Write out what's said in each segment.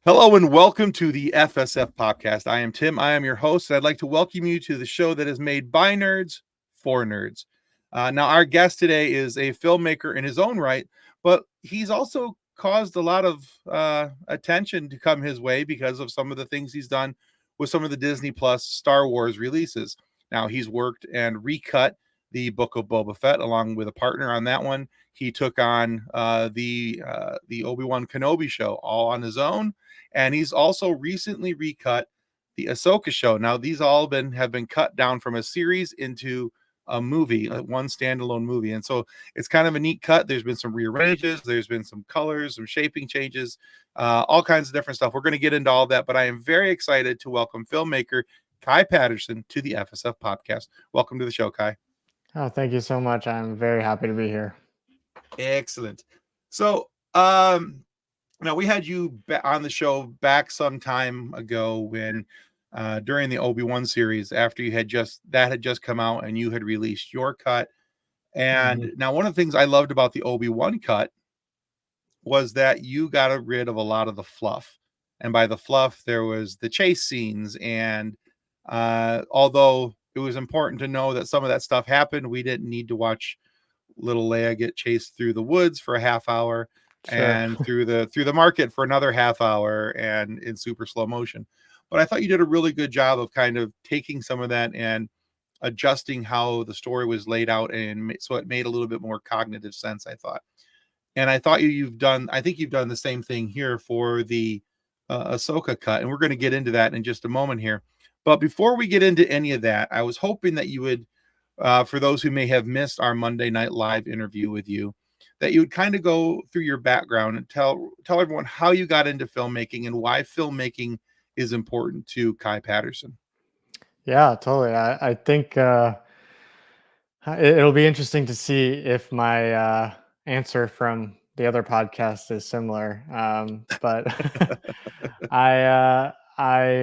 Hello and welcome to the FSF podcast. I am Tim. I am your host. I'd like to welcome you to the show that is made by nerds for nerds. Now, our guest today is a filmmaker in his own right, but he's also caused a lot of attention to come his way because of some of the things he's done with some of the Disney Plus Star Wars releases. Now, he's worked and recut the Book of Boba Fett along with a partner on that one. He took on the Obi-Wan Kenobi show all on his own, and he's also recently recut the Ahsoka show. Now, these all have been cut down from a series into a movie, one standalone movie. And so it's kind of a neat cut. There's been some rearranges, there's been some colors, some shaping changes, all kinds of different stuff. We're going to get into all that, but I am very excited to welcome filmmaker Kai Patterson to the FSF podcast. Welcome to the show, Kai. Oh, thank you so much. I'm very happy to be here. Excellent. So, now we had you on the show back some time ago when during the Obi-Wan series, after you had just come out and you had released your cut. And now one of the things I loved about the Obi-Wan cut was that you got rid of a lot of the fluff. And by the fluff, there was the chase scenes. And although it was important to know that some of that stuff happened, we didn't need to watch little Leia get chased through the woods for a half hour Sure. and through the market for another half hour and in super slow motion. But I thought you did a really good job of kind of taking some of that and adjusting how the story was laid out, and so it made a little bit more cognitive sense, I thought. And I thought I think you've done the same thing here for the Ahsoka cut, and we're going to get into that in just a moment here. But before we get into any of that, I was hoping that you would, for those who may have missed our Monday Night Live interview with you, that you would kind of go through your background and tell everyone how you got into filmmaking and why filmmaking is important to Kai Patterson. Yeah, totally. I think it'll be interesting to see if my answer from the other podcast is similar. But I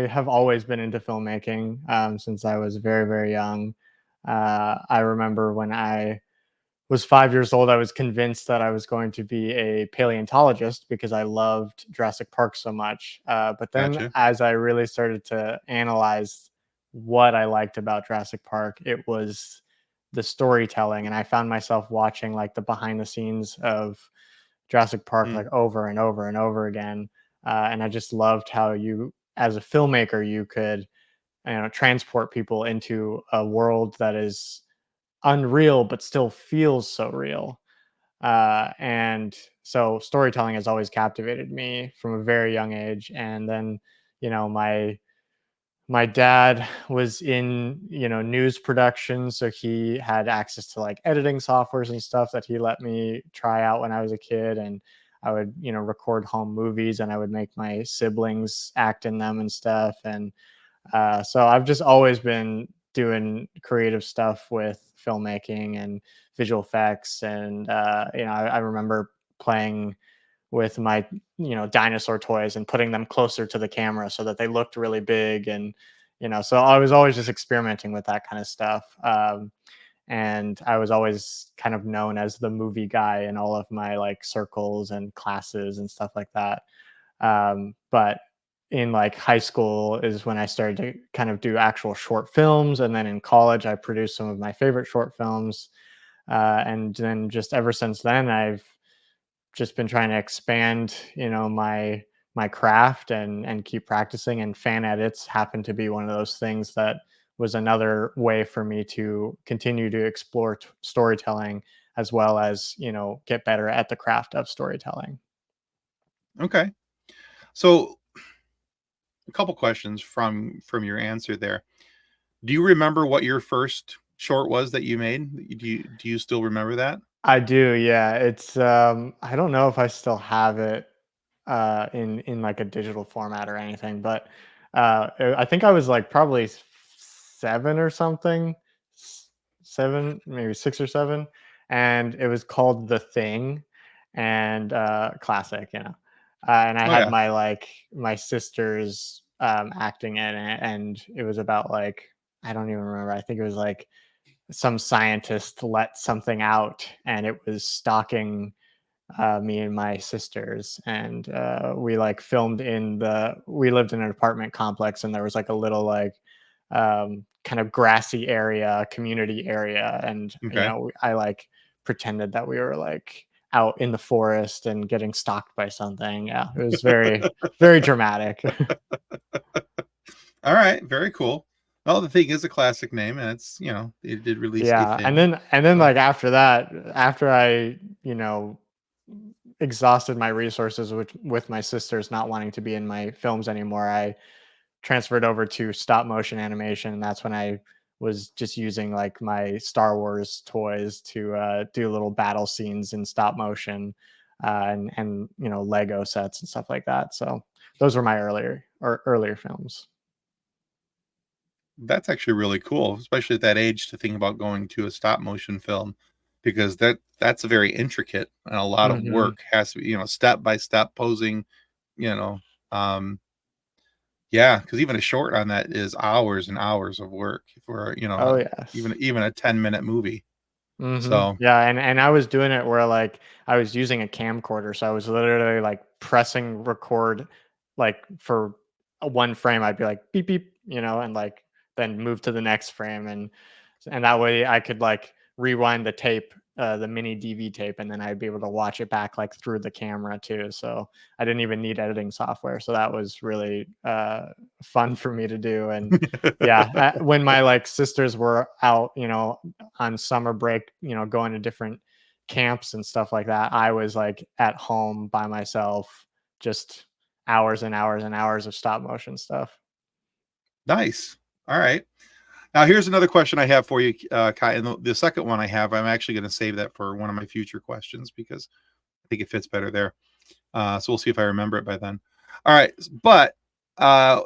have always been into filmmaking since I was very, very young. I remember when I was 5 years old, I was convinced that I was going to be a paleontologist because I loved Jurassic Park so much. But then, Gotcha. as I really started to analyze what I liked about Jurassic Park, it was the storytelling, and I found myself watching like the behind the scenes of Jurassic Park Mm. like over and over and over again. And I just loved how you, as a filmmaker, you could transport people into a world that is unreal but still feels so real. And so storytelling has always captivated me from a very young age. And then, my dad was in news production, so he had access to like editing softwares and stuff that he let me try out when I was a kid. And I would record home movies, and I would make my siblings act in them and stuff. And so I've just always been doing creative stuff with filmmaking and visual effects. And I remember playing with my dinosaur toys and putting them closer to the camera so that they looked really big. And so I was always just experimenting with that kind of stuff. And I was always kind of known as the movie guy in all of my like circles and classes and stuff like that. But in like high school is when I started to kind of do actual short films, and then in college I produced some of my favorite short films. And then just ever since then, I've just been trying to expand, my craft and keep practicing. And fan edits happen to be one of those things that was another way for me to continue to explore storytelling, as well as get better at the craft of storytelling. Okay. So a couple questions from your answer there. Do you remember what your first short was that you made? Do you still remember that? I do, yeah. It's I don't know if I still have it in like a digital format or anything, but I think I was like probably seven or something, seven, maybe six or seven, and it was called The Thing, and classic, and I Oh had yeah. my sisters acting in it, and it was about like, I don't even remember. I think it was like some scientist let something out, and it was stalking me and my sisters, and we like filmed we lived in an apartment complex, and there was like a little like kind of grassy area, community area, and Okay. I like pretended that we were like out in the forest and getting stalked by something. Yeah, it was very very dramatic. All right, very cool. Well, the thing is a classic name, and it's it did release a Yeah, thing. and then So like after that, after I exhausted my resources with my sisters not wanting to be in my films anymore, I transferred over to stop motion animation, and that's when I was just using like my Star Wars toys to do little battle scenes in stop motion, and Lego sets and stuff like that. So those were my earlier films. that's actually really cool, especially at that age to think about going to a stop motion film, because that's a very intricate and a lot of Hmm. work. Has to be, step by step posing, you know. Um yeah, because even a short on that is hours and hours of work for, Oh even yes. even a 10-minute movie. So Yeah, and I was doing it where like I was using a camcorder, so I was literally like pressing record, like for one frame, I'd be like beep beep, and like then move to the next frame, and that way I could like rewind the tape, the mini DV tape, and then I'd be able to watch it back like through the camera too. So I didn't even need editing software, so that was really fun for me to do. And yeah, when my like sisters were out, on summer break, going to different camps and stuff like that, I was like at home by myself, just hours and hours and hours of stop motion stuff. nice. All right. Now, here's another question I have for you, Kai. And the second one I have, I'm actually going to save that for one of my future questions because I think it fits better there. So we'll see if I remember it by then. All right. But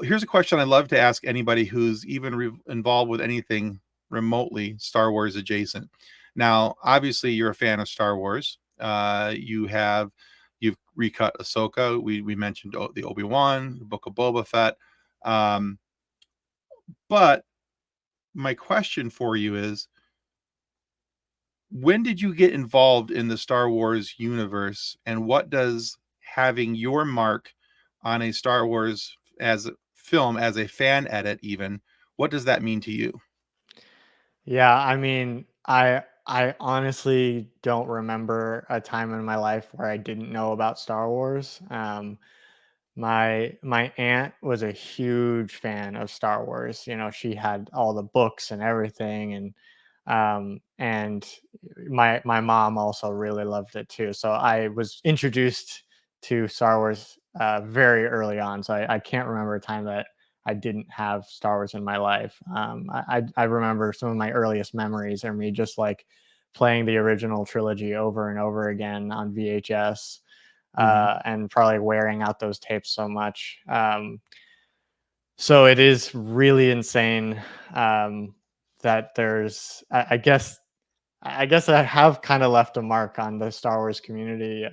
here's a question I love to ask anybody who's even involved with anything remotely Star Wars adjacent. Now, obviously, you're a fan of Star Wars. You've recut Ahsoka. We mentioned the Obi-Wan, the Book of Boba Fett. Um, but my question for you is, when did you get involved in the Star Wars universe, and what does having your mark on a Star Wars as a film, as a fan edit even, what does that mean to you? Yeah, I mean, I honestly don't remember a time in my life where I didn't know about Star Wars. My aunt was a huge fan of Star Wars. She had all the books and everything, and my mom also really loved it too. So I was introduced to Star Wars very early on. So I can't remember a time that I didn't have Star Wars in my life. I remember some of my earliest memories are me just like playing the original trilogy over and over again on VHS, Mhm. and probably wearing out those tapes so much. So it is really insane, that I guess I have kind of left a mark on the Star Wars community,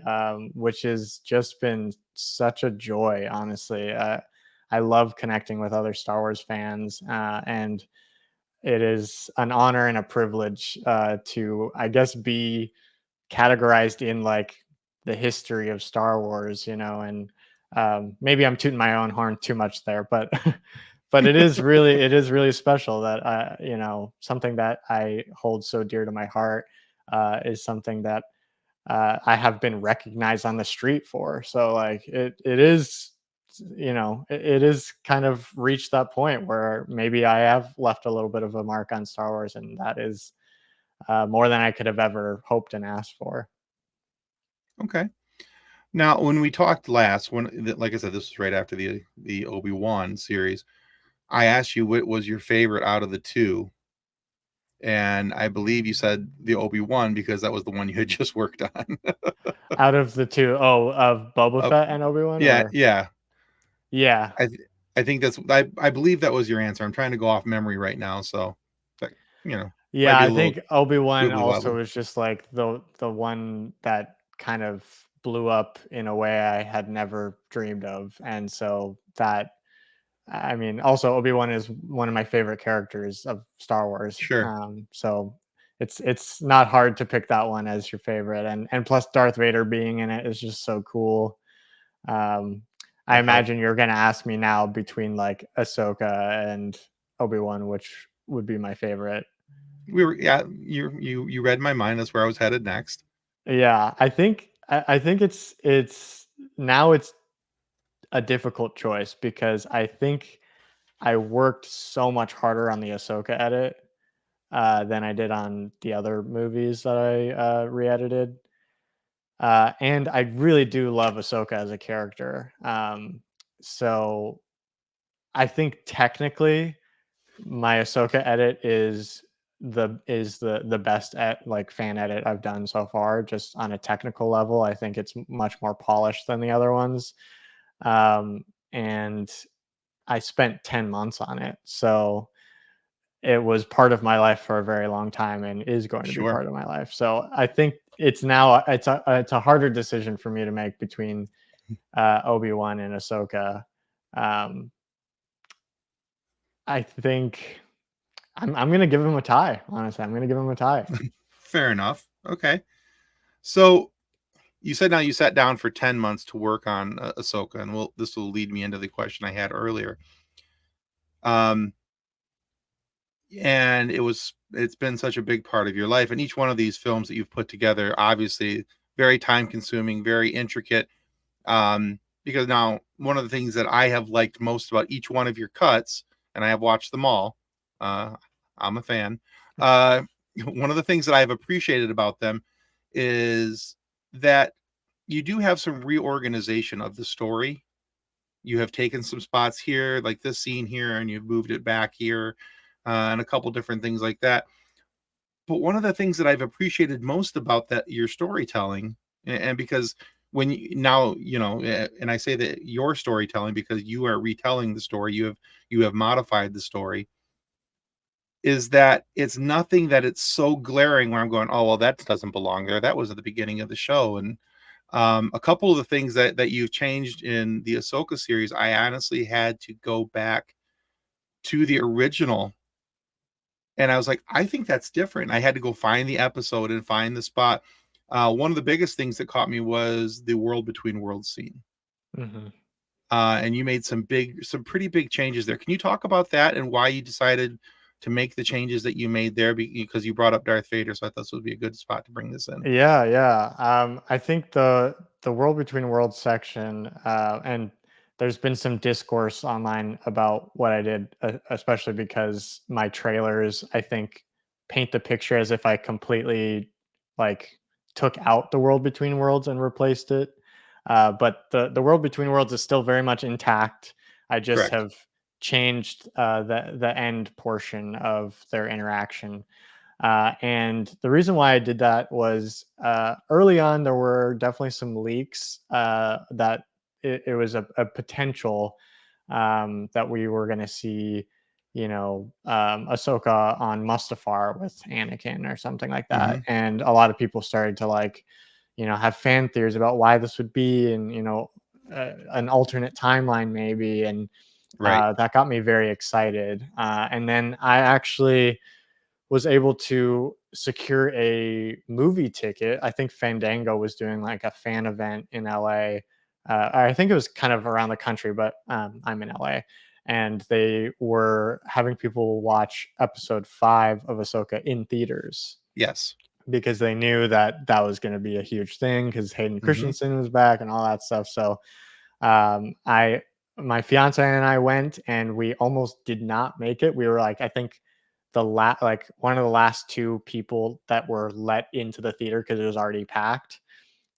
which has just been such a joy, honestly. I love connecting with other Star Wars fans, and it is an honor and a privilege to, I guess, be categorized in like the history of Star Wars, and maybe I'm tooting my own horn too much there, but but it is really special that something that I hold so dear to my heart is something that I have been recognized on the street for. So like it is, it is kind of reached that point where maybe I have left a little bit of a mark on Star Wars, and that is more than I could have ever hoped and asked for. Okay. Now, when we talked last, like I said, this was right after the Obi-Wan series. I asked you what was your favorite out of the two, and I believe you said the Obi-Wan because that was the one you had just worked on. Out of the two, oh, of Boba Uh, Fett and Obi-Wan, yeah, or yeah. yeah. I think I believe that was your answer. I'm trying to go off memory right now, so that might Yeah, be a I little think Obi-Wan wibbly also wobbly. was just like the one that kind of blew up in a way I had never dreamed of. And so that, I mean, also Obi-Wan is one of my favorite characters of Star Wars. Sure. So it's not hard to pick that one as your favorite, and plus Darth Vader being in it is just so cool. Um, I It helped. imagine you're gonna ask me now between like Ahsoka and Obi-Wan, which would be my favorite. Yeah, you read my mind. That's where I was headed next. Yeah, I think it's now it's a difficult choice because I think I worked so much harder on the Ahsoka edit than I did on the other movies that I re-edited. And I really do love Ahsoka as a character. So I think technically my Ahsoka edit is the best at like fan edit I've done so far. Just on a technical level, I think it's much more polished than the other ones. Um, and I spent 10 months on it, so it was part of my life for a very long time and is going to be Sure. part of my life. So I think it's a harder decision for me to make between Obi-Wan and Ahsoka. Um, I think I'm gonna give him a tie. Honestly, I'm gonna give him a tie. Fair enough. Okay. So you said now you sat down for 10 months to work on Ahsoka, and this will lead me into the question I had earlier. Um, and it's been such a big part of your life, and each one of these films that you've put together, obviously very time consuming, very intricate. Because now one of the things that I have liked most about each one of your cuts, and I have watched them all, uh, I'm a fan. Uh, one of the things that I have appreciated about them is that you do have some reorganization of the story. You have taken some spots here, like this scene here, and you've moved it back here, and a couple different things like that. But one of the things that I've appreciated most about that your storytelling, and because when you now, and I say that your storytelling because you are retelling the story, you have modified the story, is that it's nothing that it's so glaring where I'm going, oh well, that doesn't belong there. That was at the beginning of the show. And a couple of the things that you've changed in the Ahsoka series, I honestly had to go back to the original. And I was like, I think that's different. I had to go find the episode and find the spot. One of the biggest things that caught me was the world between worlds scene. Mhm. And you made some pretty big changes there. Can you talk about that and why you decided to make the changes that you made there? Because you brought up Darth Vader, so I thought this would be a good spot to bring this in. Yeah, yeah. I think the world between worlds section, and there's been some discourse online about what I did, especially because my trailers, I think, paint the picture as if I completely like took out the world between worlds and replaced it. But the world between worlds is still very much intact. I just Correct. have changed the end portion of their interaction. And the reason why I did that was early on, there were definitely some leaks that it was a potential that we were going to see, Ahsoka on Mustafar with Anakin or something like that. Hmm. And a lot of people started to like, have fan theories about why this would be and, an alternate timeline maybe. And Right. that got me very excited. And then I actually was able to secure a movie ticket. I think Fandango was doing like a fan event in LA. I think it was kind of around the country, but I'm in LA. And they were having people watch episode 5 of Ahsoka in theaters Yes. because they knew that that was going to be a huge thing because Hayden Hmm. Christensen was back and all that stuff. So I, my fiance and I went, and we almost did not make it. We were like, I think like one of the last two people that were let into the theater because it was already packed,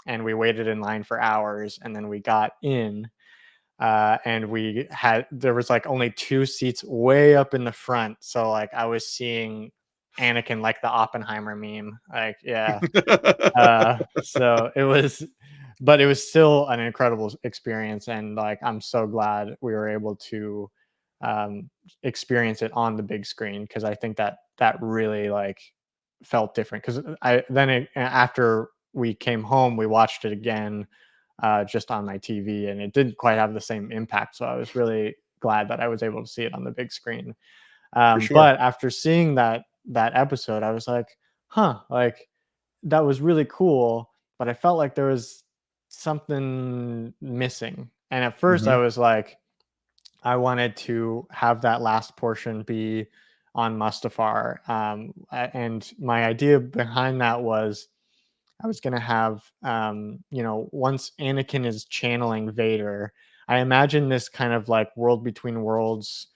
and we waited in line for hours, and then we got in. And there was like only two seats way up in the front, so like I was seeing Anakin like the Oppenheimer meme, like yeah. So it was, but it was still an incredible experience, and like I'm so glad we were able to experience it on the big screen because I think that that really like felt different. Because after we came home, we watched it again just on my TV, and it didn't quite have the same impact. So I was really glad that I was able to see it on the big screen. For sure. But after seeing that episode, I was like, like that was really cool, but I felt like there was something missing. And at first I Hmm. was like, I wanted to have that last portion be on Mustafar. And my idea behind that was I was going to have, once Anakin is channeling Vader, I imagine this kind of like world between worlds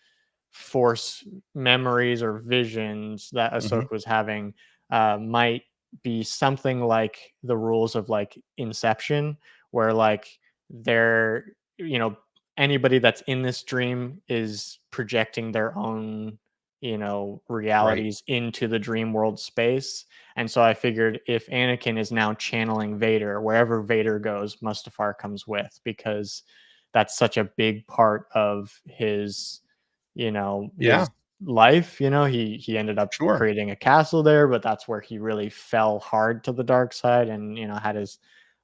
force memories or visions that Hmm. Ahsoka was having might be something like the rules of like Inception, where like they're, you know, anybody that's in this dream is projecting their own, Right. realities into the dream world space. And so I figured if Anakin is now channeling Vader, wherever Vader goes, Mustafar comes with, because that's such a big part of his Yeah. life. He ended up Sure. creating a castle there, but that's where he really fell hard to the dark side and had his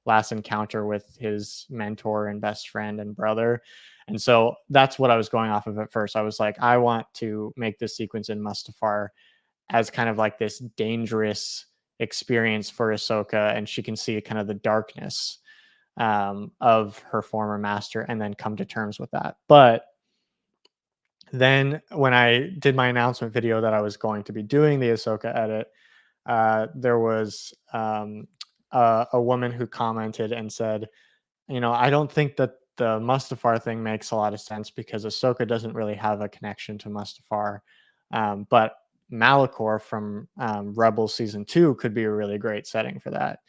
last encounter with his mentor and best friend and brother. And so that's what I was going off of at first. I was like, I want to make this sequence in Mustafar as kind of like this dangerous experience for Ahsoka, and she can see kind of the darkness of her former master and then come to terms with that. But then when I did my announcement video that I was going to be doing the Ahsoka edit, there was a woman who commented and said, I don't think that the Mustafar thing makes a lot of sense because Ahsoka doesn't really have a connection to Mustafar. But Malachor from Rebels season 2 could be a really great setting for that.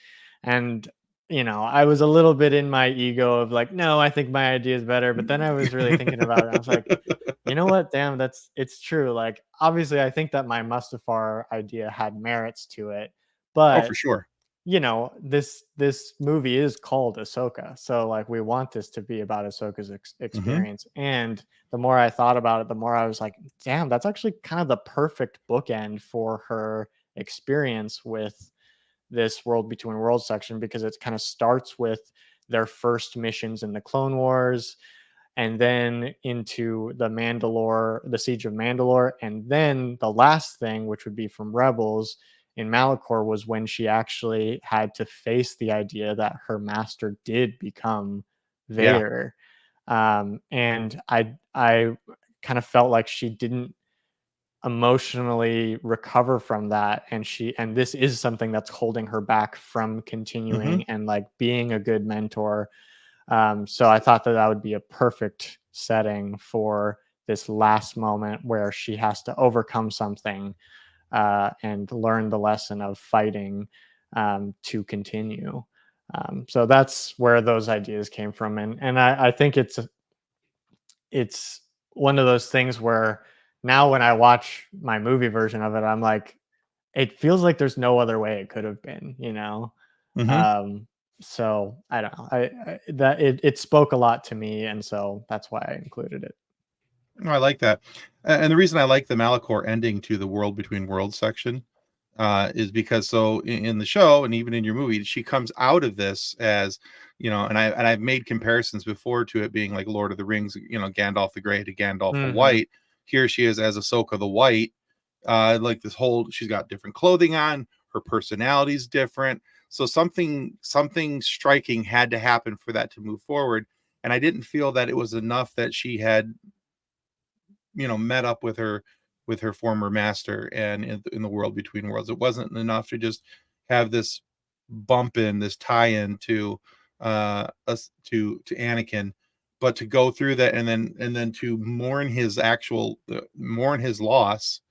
And I was a little bit in my ego of like, no, I think my idea is better. But then I was really thinking about it. And I was like, you know what? Damn, it's true. Like, obviously, I think that my Mustafar idea had merits to it, Oh, for but sure. this movie is called Ahsoka, so like we want this to be about Ahsoka's Hmm. experience. And the more I thought about it, the more I was like, damn, that's actually kind of the perfect bookend for her experience with this world between worlds section, because it kind of starts with their first missions in the Clone Wars, and then into the siege of Mandalore, and then the last thing, which would be from Rebels in Malachor, was when she actually had to face the idea that her master did become Yeah. Vader. And I kind of felt like she didn't emotionally recover from that, and this is something that's holding her back from Hmm. continuing and like being a good mentor. So I thought that that would be a perfect setting for this last moment where she has to overcome something and learn the lesson of fighting to continue. So that's where those ideas came from, and I think it's one of those things where now when I watch my movie version of it, I'm like, it feels like there's no other way it could have been. Hmm. Um, so I don't know. I that it spoke a lot to me, and so that's why I included it. I like that. And the reason I like the Malachor ending to the World Between Worlds section is because so in the show and even in your movie, she comes out of this as, I've made comparisons before to it being like Lord of the Rings, Gandalf the Grey to Gandalf the Hmm. White. Here she is as Ahsoka the White. Like this whole, she's got different clothing on, her personality's different. So something striking had to happen for that to move forward. And I didn't feel that it was enough that she had met up with her former master and in the World Between Worlds. It wasn't enough to just have this bump in this tie-in to us to Anakin, but to go through that and then to mourn his loss.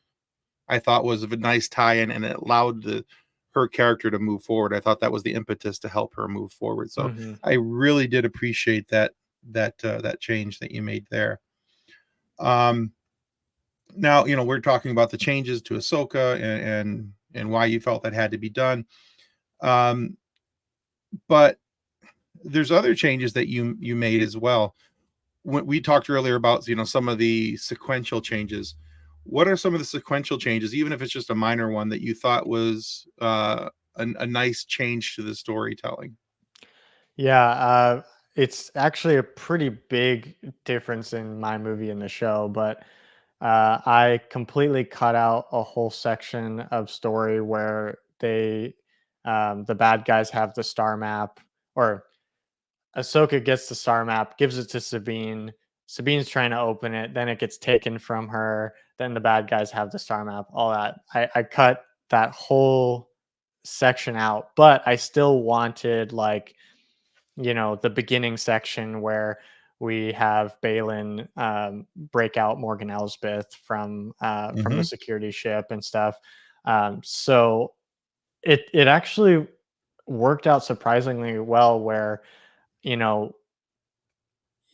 I thought was a nice tie-in, and it allowed her character to move forward. I thought that was the impetus to help her move forward. So Hmm. I really did appreciate that change that you made there. Um, Now, we're talking about the changes to Ahsoka and why you felt that had to be done. Um, but there's other changes that you made as well. When we talked earlier about some of the sequential changes. What are some of the sequential changes, even if it's just a minor one, that you thought was a nice change to the storytelling? Yeah, it's actually a pretty big difference in my movie and the show, but I completely cut out a whole section of story where the bad guys have the star map, or Ahsoka gets the star map, gives it to Sabine. Sabine's trying to open it, then it gets taken from her. Then the bad guys have the star map. All that. I cut that whole section out, but I still wanted, like, the beginning section where we have Balin break out Morgan Elsbeth from the security ship and stuff. So it actually worked out surprisingly well, where you know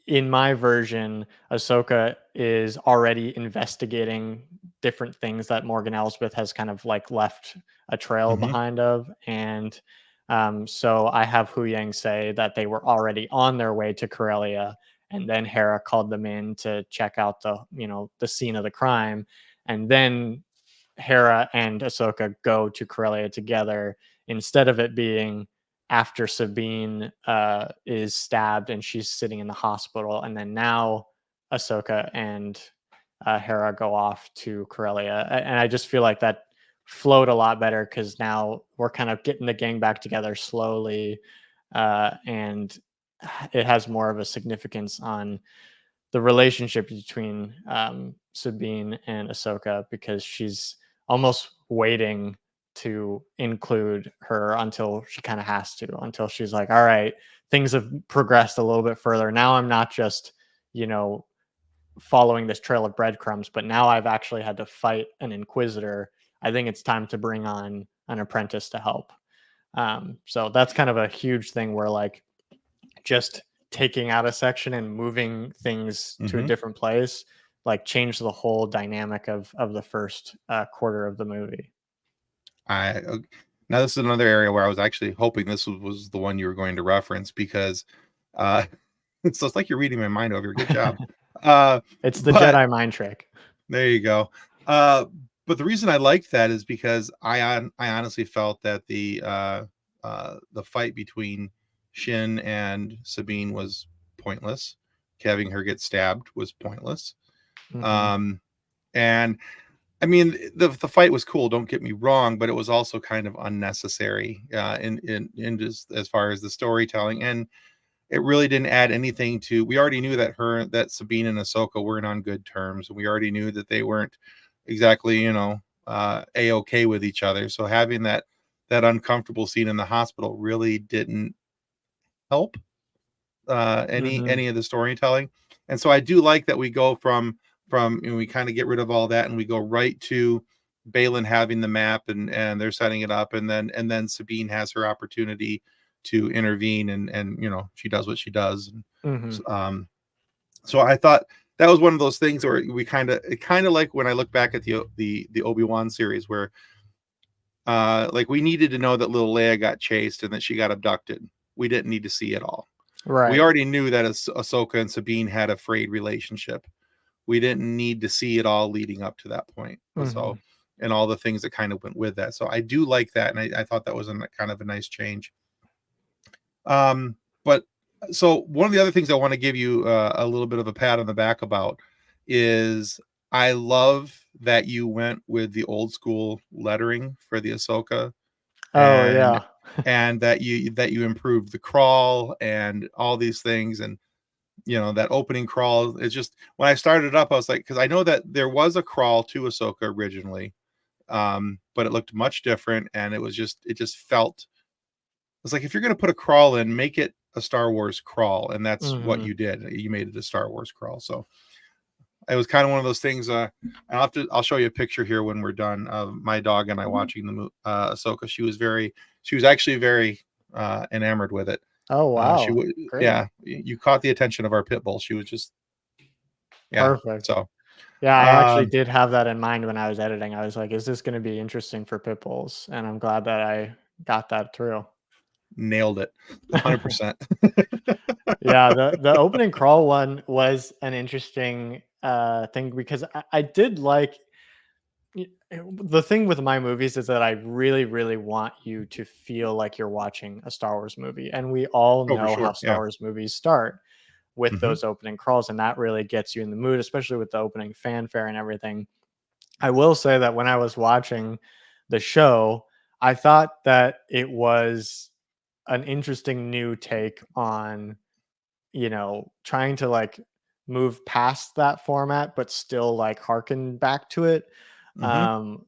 in my version, Ahsoka is already investigating different things that Morgan Elsbeth has kind of like left a trail Mm-hmm. behind of. And so I have Hu Yang say that they were already on their way to Corellia, and then Hera called them in to check out the scene of the crime. And then Hera and Ahsoka go to Corellia together, instead of it being after Sabine is stabbed and she's sitting in the hospital, and then now Ahsoka and Hera go off to Corellia. And I just feel like that flowed a lot better, because now we're kind of getting the gang back together slowly, and it has more of a significance on the relationship between Sabine and Ahsoka, because she's almost waiting to include her until she kind of has to, until she's like, all right, things have progressed a little bit further. Now I'm not just, following this trail of breadcrumbs, but now I've actually had to fight an inquisitor. I think it's time to bring on an apprentice to help. So that's kind of a huge thing, where like just taking out a section and moving things to a Mm-hmm. different place like changed the whole dynamic of the first quarter of the movie. I Now this is another area where I was actually hoping this was the one you were going to reference, because uh so it's like you're reading my mind over. Good job. It's the But Jedi mind trick. there you go. Uh but the reason I liked that is because I honestly felt that the fight between Shin and Sabine was pointless. Having her get stabbed was pointless. Mm-hmm. Um and I mean, the fight was cool, don't get me wrong, but it was also kind of unnecessary in just as far as the storytelling, and it really didn't add anything to. We already knew that Sabine and Ahsoka weren't on good terms, and we already knew that they weren't exactly a-okay with each other. So having that uncomfortable scene in the hospital really didn't help Mm-hmm. any of the storytelling. And so I do like that we go from we kind of get rid of all that, and we go right to Balin having the map, and they're setting it up, and then Sabine has her opportunity to intervene, and she does what she does. Mm-hmm. So I thought that was one of those things where it kind of like when I look back at the Obi-Wan series, where like we needed to know that little Leia got chased and that she got abducted. We didn't need to see it all. We Right. already knew that Ahsoka and Sabine had a frayed relationship. We didn't need to see it all leading up to that point. Mm-hmm. So, and all the things that kind of went with that. So I do like that, and I thought that was kind of a nice change. But so one of the other things I want to give you a little bit of a pat on the back about is I love that you went with the old school lettering for the Ahsoka, Oh and yeah. that you improved the crawl and all these things, and that opening crawl. It's just, when I started up, I was like, because I know that there was a crawl to Ahsoka originally, but it looked much different, and it just felt, it's like, if you're going to put a crawl in, make it a Star Wars crawl, and that's what Mm-hmm. you did. You made it a Star Wars crawl. So it was kind of one of those things. I'll show you a picture here when we're done of my dog and I watching the Ahsoka. She was actually very enamored with it. Oh She wow. would, Great. yeah, you caught the attention of our pit bull. She was just, yeah. Perfect. So, Yeah, I actually um, did have that in mind when I was editing. I was like, is this going to be interesting for pit bulls? And I'm glad that I got that through. nailed it, 100%. Yeah, the opening crawl one was an interesting thing, because I did like the thing with my movies is that I really, really want you to feel like you're watching a Star Wars movie. And we all Oh, for know how sure. Star Yeah. Wars movies start with Hmm. those opening crawls, and that really gets you in the mood, especially with the opening fanfare and everything. I will say that when I was watching the show, I thought that it was an interesting new take on, trying to like move past that format, but still like harken back to it. Hmm. Um,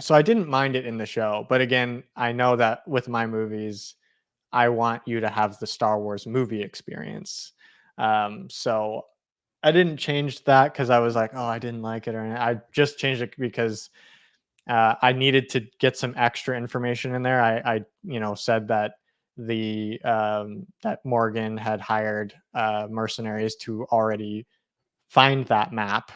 so I didn't mind it in the show, but again, I know that with my movies, I want you to have the Star Wars movie experience. So I didn't change that because I was like, oh, I didn't like it, or anything. I just changed it because I needed to get some extra information in there. I said that that Morgan had hired mercenaries to already find that map,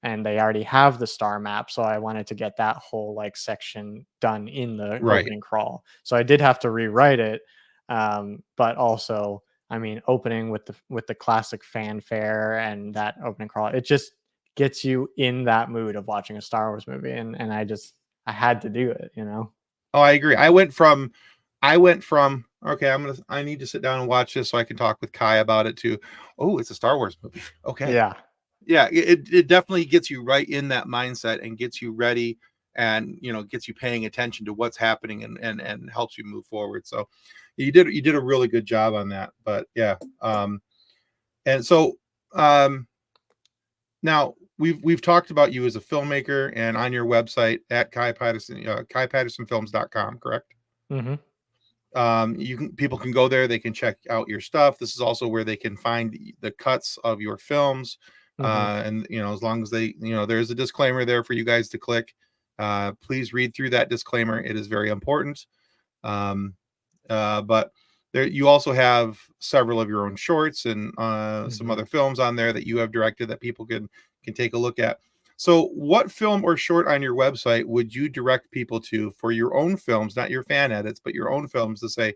and they already have the star map. So I wanted to get that whole like section done in the Right. opening crawl. So I did have to rewrite it, but also, I mean, opening with the classic fanfare and that opening crawl, it just gets you in that mood of watching a Star Wars movie, and I had to do it. Oh, I agree. I went from okay, I need to sit down and watch this so I can talk with Kai about it too. Oh, it's a Star Wars movie. Okay. Yeah. Yeah, it definitely gets you right in that mindset and gets you ready, and gets you paying attention to what's happening, and helps you move forward. So you did a really good job on that. But yeah, and so um now we've talked about you as a filmmaker and on your website at Kai Patterson, KaiPattersonFilms.com, correct? Hmm. People can go there, they can check out your stuff. This is also where they can find the cuts of your films. Hmm. And as long as they, there's a disclaimer there for you guys to click. Please read through that disclaimer, it is very important. um, but there, you also have several of your own shorts and some Hmm. other films on there that you have directed that people can take a look at. So, what film or short on your website would you direct people to for your own films, not your fan edits, but your own films, to say,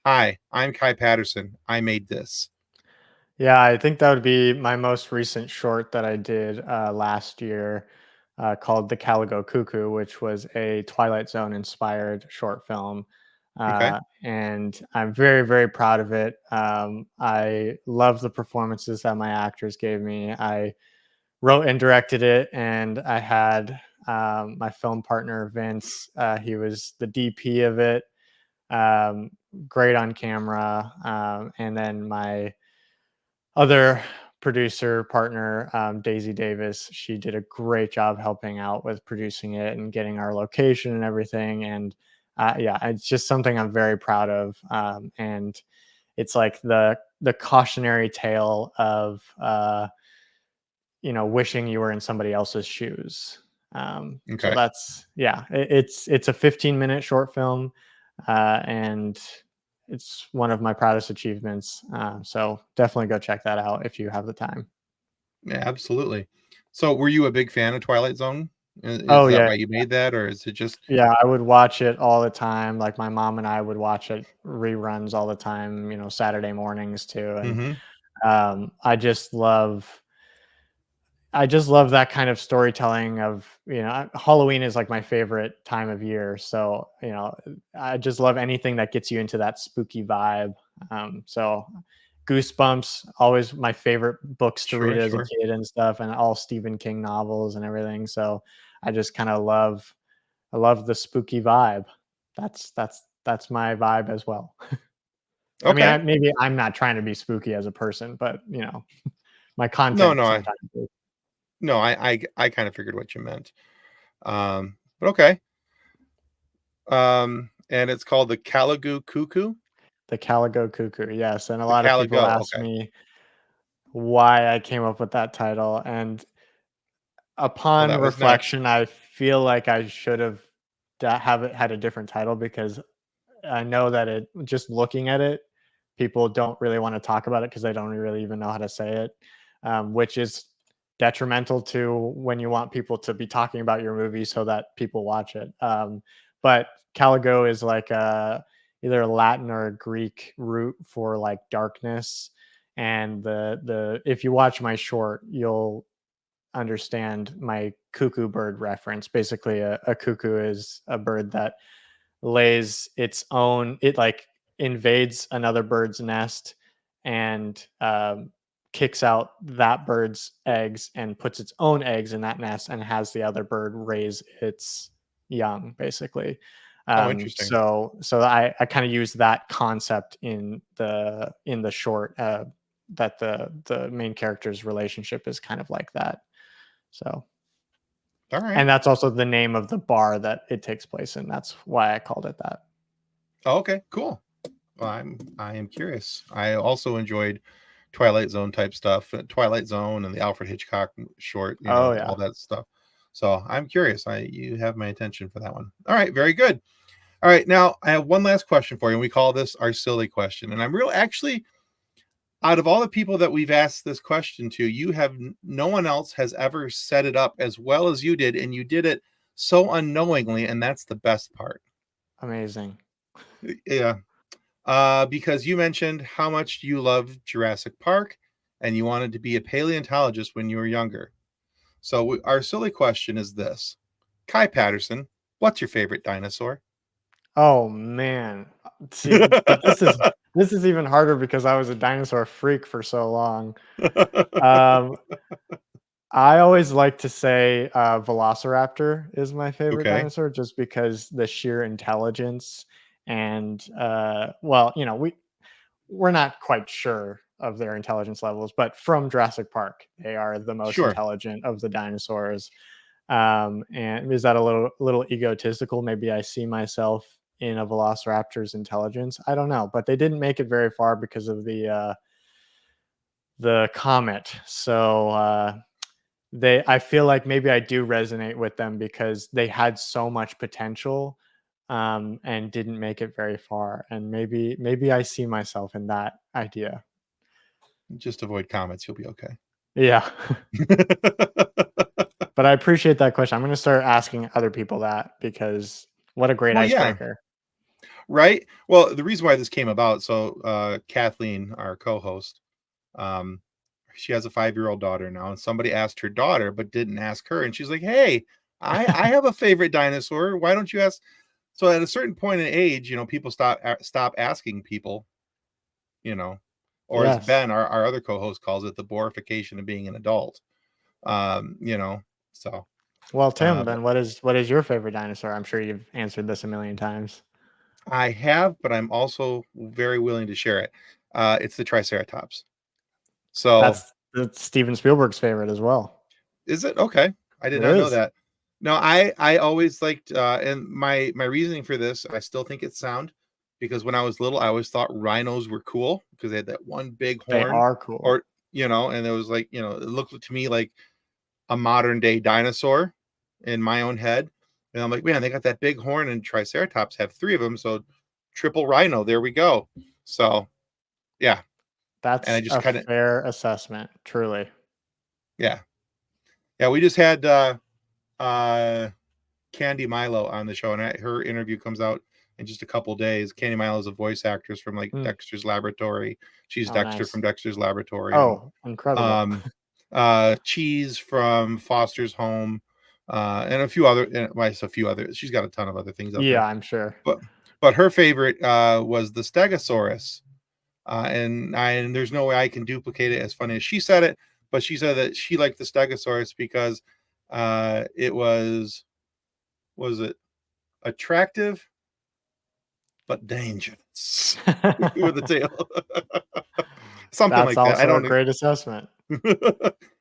"Hi, I'm Kai Patterson. I made this." Yeah, I think that would be my most recent short that I did last year, called "The Calico Cuckoo," which was a Twilight Zone inspired short film. Okay. And I'm very, very proud of it. I love the performances that my actors gave me. I wrote and directed it, and I had my film partner, Vince. He was the DP of it, um, great on camera. And then my other producer partner, Daisy Davis, she did a great job helping out with producing it and getting our location and everything. And yeah, it's just something I'm very proud of. And it's like the cautionary tale of wishing you were in somebody else's shoes. So Okay. that's, yeah, it's a 15-minute short film, and it's one of my proudest achievements. So definitely go check that out if you have the time. Yeah, absolutely. So, were you a big fan of Twilight Zone? Oh Is that yeah, why you made that, or is it just yeah. I would watch it all the time. Like my mom and I would watch it reruns all the time. Saturday mornings too. And hmm um, I just love I just love that kind of storytelling of, Halloween is like my favorite time of year. So, I just love anything that gets you into that spooky vibe. So Goosebumps, always my favorite books to read Sure, as a sure. kid and stuff, and all Stephen King novels and everything. So I just kind of I love the spooky vibe. That's my vibe as well. I mean, Okay. maybe I'm not trying to be spooky as a person, but my No, content no, sometimes is. I kind of figured what you meant. But okay. And it's called the Calico Cuckoo. The Calico Cuckoo, yes, and a The lot of people Calico. ask Okay. me why I came up with that title, and Well, upon that was next. reflection, I feel like I should have have it had a different title, because I know that it just looking at it, people don't really want to talk about it because they don't really even know how to say it, which is detrimental to when you want people to be talking about your movie so that people watch it. But Caligo is like either a Latin or a Greek root for like darkness. And the if you watch my short, you'll understand my cuckoo bird reference. Basically, a cuckoo is a bird that lays its own, it like invades another bird's nest, and kicks out that bird's eggs and puts its own eggs in that nest and has the other bird raise its young, basically. Oh, interesting. So I kind of use that concept in the short, that the main character's relationship is kind of like that. So, All right. and that's also the name of the bar that it takes place in. That's why I called it that. Oh, okay, cool. Well, I am curious. I also enjoyed Twilight Zone type stuff, Twilight Zone and the Alfred Hitchcock short, Oh all yeah. that stuff. So I'm curious. You have my attention for that one. All right, very good. All right, now I have one last question for you. And we call this our silly question, and I'm real actually out of all the people that we've asked this question to, you have no one else has ever set it up as well as you did, and you did it so unknowingly, and that's the best part. Amazing. Yeah. Because you mentioned how much you loved Jurassic Park and you wanted to be a paleontologist when you were younger. So, our silly question is this: Kai Patterson, what's your favorite dinosaur? Oh man. See, but this is even harder because I was a dinosaur freak for so long. Um, I always like to say Velociraptor is my favorite Okay, dinosaur, just because the sheer intelligence and well, we're not quite sure of their intelligence levels, but from Jurassic Park, they are the most sure. intelligent of the dinosaurs. And is that a little egotistical? Maybe I see myself in a velociraptor's intelligence. I don't know, but they didn't make it very far because of the comet. So they I feel like maybe I do resonate with them because they had so much potential, and didn't make it very far. And maybe I see myself in that idea. Just avoid comments, you'll be okay. Yeah. But I appreciate that question. I'm going to start asking other people that, because what a great Well, yeah, icebreaker. right. Well, the reason why this came about, so Kathleen, our co-host, um, she has a 5-year-old daughter now, and somebody asked her daughter, but didn't ask her, and she's like, "Hey, I have a favorite dinosaur. Why don't you ask?" So at a certain point in age, people stop asking people, you know, or as Yes. Ben, our other co-host, calls it, the borification of being an adult. Um, you know, so Well, Tim, but then what is your favorite dinosaur? I'm sure you've answered this a million times. I have, but I'm also very willing to share it. It's the Triceratops. So That's Steven Spielberg's favorite as well. is it okay? I did It not know is. that. No, I always liked, and my reasoning for this, I still think it's sound, because when I was little, I always thought rhinos were cool because they had that one big They horn, are cool. or and it was like, it looked to me like a modern day dinosaur in my own head, and I'm like, man, they got that big horn, and Triceratops have 3 of them, so triple rhino. There we go. So yeah, and I That's just a kind of fair assessment, truly. yeah, yeah. We just had uh Candy Milo on the show, and her interview comes out in just a couple days. Candy Milo is a voice actress from like Mm. Dexter's Laboratory. She's Oh, Dexter from nice. Dexter's Laboratory, and Oh, incredible. um, Cheese from Foster's Home, and a few other. Well, a few other. She's got a ton of other things out Yeah, there, I'm sure. but her favorite was the Stegosaurus, and there's no way I can duplicate it as funny as she said it, but she said that she liked the Stegosaurus because it was it attractive but dangerous with the tail. Something That's like that. also a great assessment.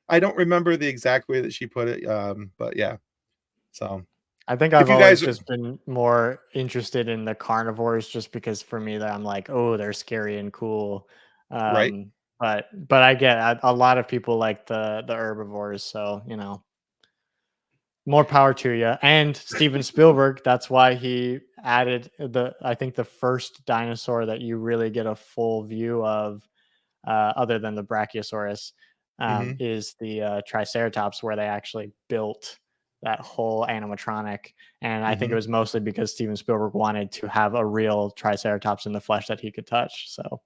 I don't remember the exact way that she put it, but yeah. So I think if I've you always guys just been more interested in the carnivores, just because for me that I'm like, oh, they're scary and cool. right, But I get a lot of people like the herbivores, so more power to you. And Steven Spielberg, that's why he added I think the first dinosaur that you really get a full view of, other than the Brachiosaurus, hmm, is the Triceratops, where they actually built that whole animatronic. And I think it hmm, was mostly because Steven Spielberg wanted to have a real Triceratops in the flesh that he could touch. So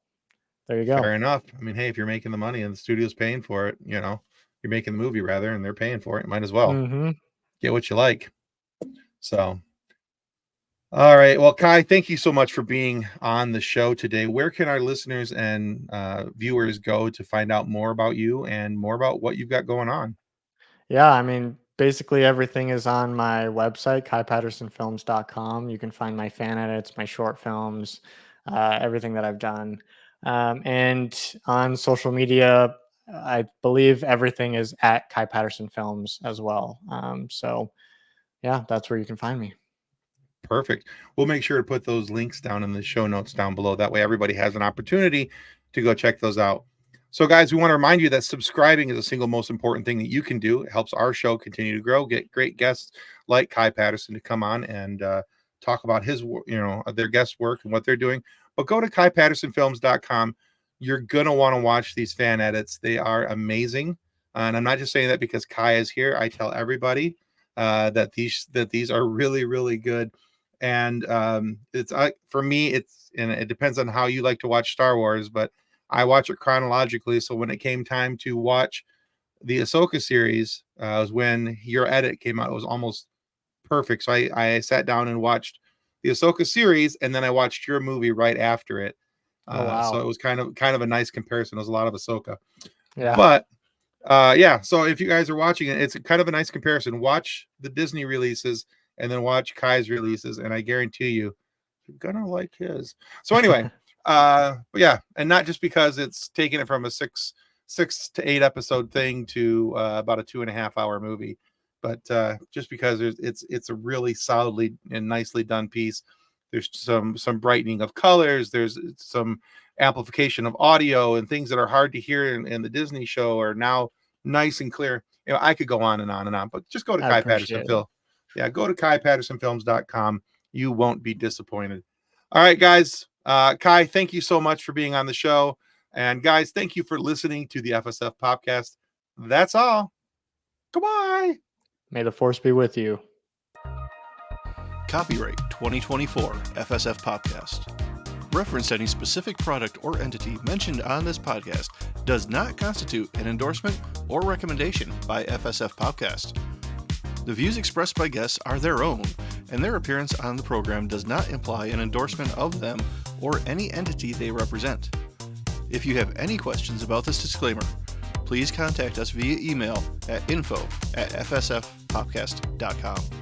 there you go. fair enough. I mean, hey, if you're making the money and the studio's paying for it, you're making the movie rather, and they're paying for it, might as well Hmm. get what you like. So all right. Well, Kai, thank you so much for being on the show today. Where can our listeners and viewers go to find out more about you and more about what you've got going on? Yeah, I mean, basically everything is on my website, kaipattersonfilms.com. You can find my fan edits, my short films, everything that I've done. And on social media, I believe everything is at Kai Patterson Films as well. So yeah, that's where you can find me. Perfect. We'll make sure to put those links down in the show notes down below. That way, everybody has an opportunity to go check those out. So, guys, we want to remind you that subscribing is the single most important thing that you can do. It helps our show continue to grow, get great guests like Kai Patterson to come on and talk about their guest work and what they're doing. But go to kaipattersonfilms.com. You're going to want to watch these fan edits. They are amazing. And I'm not just saying that because Kai is here. I tell everybody that these are really, really good. And it's for me, and it depends on how you like to watch Star Wars, but I watch it chronologically. So when it came time to watch the Ahsoka series, was when your edit came out. It was almost perfect. So I sat down and watched the Ahsoka series, and then I watched your movie right after it. Oh wow. So it was kind of a nice comparison. It was a lot of Ahsoka, Yeah. but yeah. So if you guys are watching it, it's kind of a nice comparison. Watch the Disney releases and then watch Kai's releases, and I guarantee you're gonna like his. So anyway, but yeah, and not just because it's taking it from a six to 8 episode thing to about a 2.5 hour movie, but just because it's a really solidly and nicely done piece. There's some brightening of colors. There's some amplification of audio and things that are hard to hear in the Disney show are now nice and clear. I could go on and on and on, but just go to Kai Patterson Film. Yeah, go to kaipattersonfilms.com. You won't be disappointed. All right, guys. Kai, thank you so much for being on the show. And guys, thank you for listening to the FSF podcast. That's all. Goodbye. May the force be with you. Copyright 2024 FSF Podcast. Reference any specific product or entity mentioned on this podcast does not constitute an endorsement or recommendation by FSF Podcast. The views expressed by guests are their own, and their appearance on the program does not imply an endorsement of them or any entity they represent. If you have any questions about this disclaimer, please contact us via email at info@fsfpodcast.com.